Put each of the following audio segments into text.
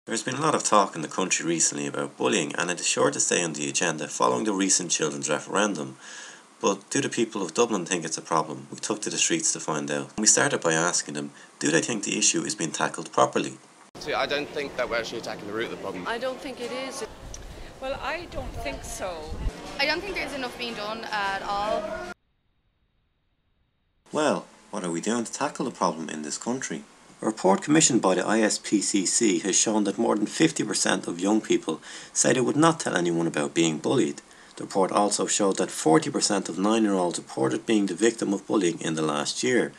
There's been a lot of talk in the country recently about bullying, and it is sure to stay on the agenda following the recent children's referendum. But do the people of Dublin think it's a problem? We took to the streets to find out. We started by asking them, do they think the issue is being tackled properly? See, I don't think that we're actually attacking the root of the problem. I don't think it is. Well, I don't think so. I don't think there's enough being done at all. Well, what are we doing to tackle the problem in this country? A report commissioned by the ISPCC has shown that more than 50% of young people say they would not tell anyone about being bullied. The report also showed that 40% of 9-year-olds reported being the victim of bullying in the last year.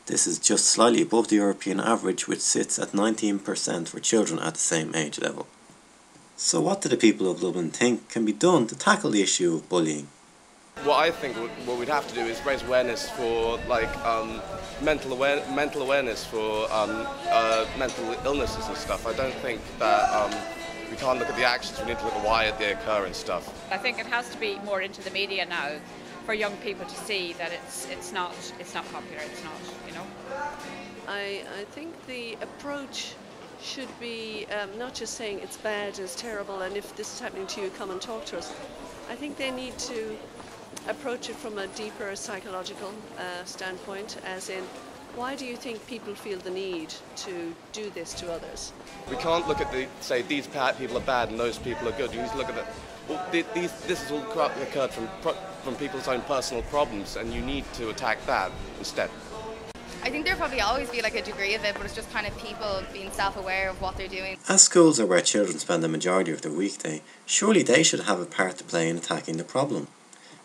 This is just slightly above the European average, which sits at 19% for children at the same age level. So what do the people of Dublin think can be done to tackle the issue of bullying? What I think what we'd have to do is raise awareness for mental awareness for mental illnesses and stuff. I don't think that we can't look at the actions. We need to look at why they occur and stuff. I think it has to be more into the media now for young people to see that it's not popular. It's not, you know. I think the approach should be not just saying it's bad, it's terrible, and if this is happening to you, come and talk to us. I think they need to approach it from a deeper psychological standpoint, as in, why do you think people feel the need to do this to others? We can't look at say these people are bad and those people are good. You need to look at this has all occurred from people's own personal problems, and you need to attack that instead. I think there'll probably always be like a degree of it, but it's just kind of people being self-aware of what they're doing. As schools are where children spend the majority of their weekday, surely they should have a part to play in attacking the problem.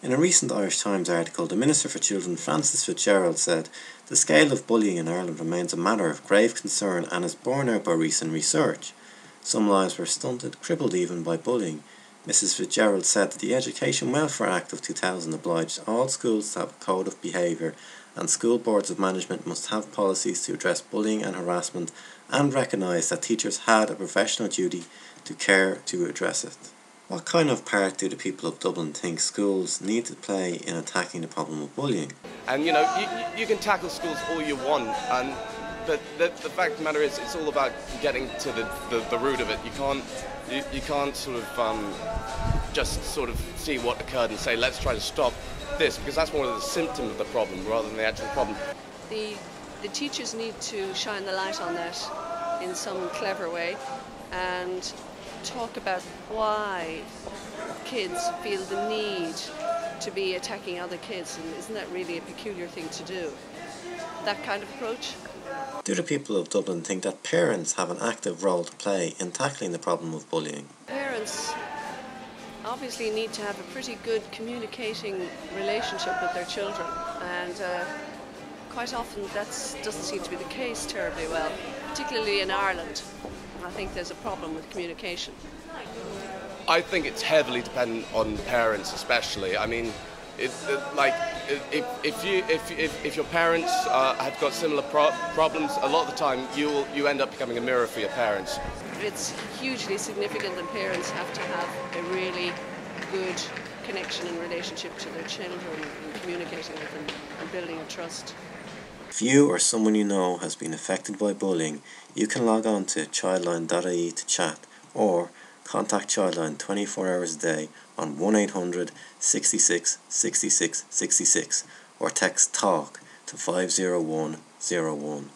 In a recent Irish Times article, the Minister for Children, Francis Fitzgerald, said, "The scale of bullying in Ireland remains a matter of grave concern and is borne out by recent research. Some lives were stunted, crippled even, by bullying." Mrs Fitzgerald said that the Education Welfare Act of 2000 obliged all schools to have a code of behaviour, and school boards of management must have policies to address bullying and harassment, and recognise that teachers had a professional duty to care to address it. What kind of part do the people of Dublin think schools need to play in attacking the problem of bullying? And you know, you can tackle schools all you want, but the fact of the matter is, it's all about getting to the root of it. You can't sort of just sort of see what occurred and say, let's try to stop this, because that's more of the symptom of the problem rather than the actual problem. The teachers need to shine the light on that in some clever way and talk about why kids feel the need to be attacking other kids, and isn't that really a peculiar thing to do? That kind of approach. Do the people of Dublin think that parents have an active role to play in tackling the problem of bullying? Parents obviously need to have a pretty good communicating relationship with their children, and quite often that doesn't seem to be the case terribly well, particularly in Ireland. I think there's a problem with communication. I think it's heavily dependent on parents, especially. I mean, if your parents have got similar problems, a lot of the time you end up becoming a mirror for your parents. It's hugely significant that parents have to have a really good connection and relationship to their children and communicating with them and building a trust. If you or someone you know has been affected by bullying, you can log on to childline.ie to chat, or contact Childline 24 hours a day on 1800 66 66 66, or text TALK to 50101.